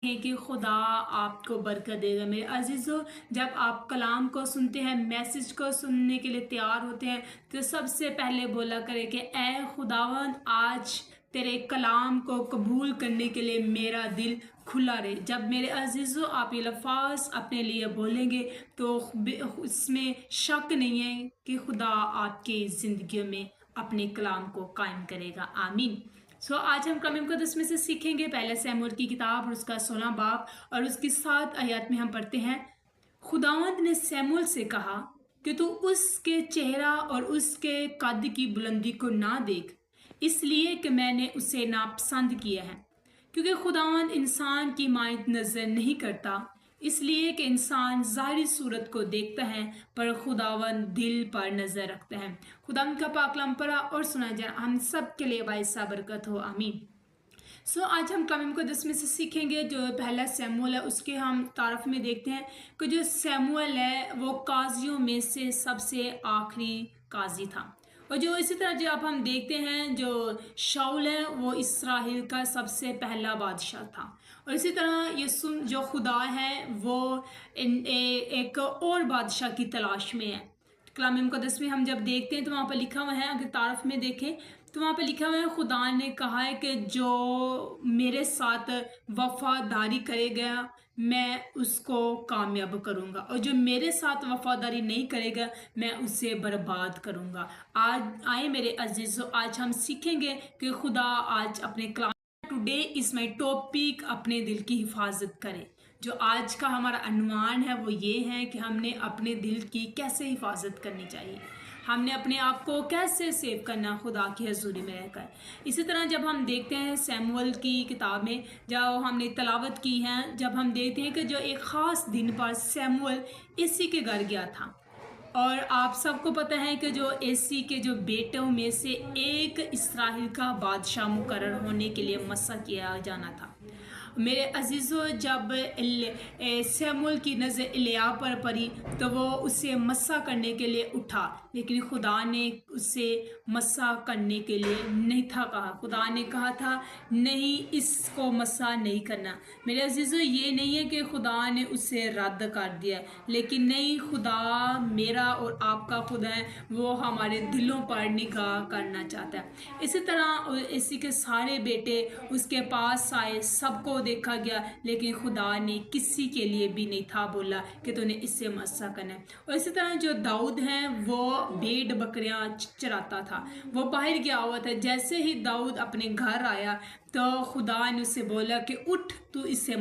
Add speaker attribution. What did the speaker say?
Speaker 1: है कि खुदा आपको बरकत देगा। मेरे अजीज़ों, जब आप कलाम को सुनते हैं, मैसेज को सुनने के लिए तैयार होते हैं, तो सबसे पहले बोला करें कि ए खुदावन, आज तेरे कलाम को कबूल करने के लिए मेरा दिल खुला रहे। जब मेरे अजीज़ों आप ये लफ्ज़ अपने लिए बोलेंगे तो उसमें शक नहीं है कि खुदा आपकी ज़िंदगी में अपने कलाम को कायम करेगा। आमीन। आज हम कलाम मुक़द्दस में से सीखेंगे पहले शमूएल की किताब और उसका 16 बाब और उसकी 7 आयत में हम पढ़ते हैं। खुदावंद ने शमूएल से कहा कि तू उसके चेहरा और उसके कद की बुलंदी को ना देख, इसलिए कि मैंने उसे नापसंद किया है। क्योंकि खुदावंद इंसान की मानत नज़र नहीं करता, इसलिए कि इंसान ज़ाहिरी सूरत को देखता है, पर खुदावंद दिल पर नज़र रखता है। खुदावंद का पाक कलाम पढ़ा और सुना जाए, हम सब के लिए बाइसा बरकत हो। आमीन। आज हम कलाम मुक़द्दस में से सीखेंगे जो पहला शमूएल है, उसके हम तारफ़ में देखते हैं कि जो शमूएल है वो काजियों में से सबसे आखिरी काजी था। और जो इसी तरह जो अब हम देखते हैं जो शाऊल है वो इस्राएल का सबसे पहला बादशाह था। और इसी तरह ये जो खुदा है वो एक और बादशाह की तलाश में है। कलाम मुक़द्दस में हम जब देखते हैं तो वहाँ पर लिखा हुआ है, अगर तारफ़ में देखें तो वहाँ पे लिखा हुआ है, खुदा ने कहा है कि जो मेरे साथ वफादारी करेगा मैं उसको कामयाब करूँगा, और जो मेरे साथ वफादारी नहीं करेगा मैं उसे बर्बाद करूँगा। आज आए मेरे अजीज़ों, आज हम सीखेंगे कि खुदा आज अपने कलाम टुडे इज़ माई टॉपिक अपने दिल की हिफाजत करें। जो आज का हमारा अनुमान है वो ये है कि हमने अपने दिल की कैसे हिफाजत करनी चाहिए, हमने अपने आप को कैसे सेव करना खुदा की हजूरी में रहकर। इसी तरह जब हम देखते हैं शमूएल की किताब में जब हमने तलावत की है, जब हम देखते हैं कि जो एक ख़ास दिन पर शमूएल इसी के घर गया था, और आप सबको पता है कि जो एसी के जो बेटों में से एक इस्राएल का बादशाह मुकर्रर होने के लिए मसा किया जाना था। मेरे अजीज़ों, जब शमूएल की नज़र एलिय्याह पर पड़ी तो वो उसे मसा करने के लिए उठा, लेकिन खुदा ने उसे मसा करने के लिए नहीं था कहा। खुदा ने कहा था नहीं, इसको मसा नहीं करना। मेरे अजीज़ों, ये नहीं है कि खुदा ने उसे रद्द कर दिया, लेकिन नहीं, खुदा मेरा और आपका खुदा है, वो हमारे दिलों पर निगाह करना चाहता है। इसी तरह इसी के सारे बेटे उसके पास आए, सबको देखा गया, लेकिन खुदा ने किसी के लिए भी नहीं था बोला कि तूने इससे मसा करना है। और इसी तरह जो दाऊद है वो भेड़ बकरियां चराता था, वो बाहर गया हुआ था। जैसे ही दाऊद अपने घर आया तो खुदा ने उससे बोला कि उठ, तू इससे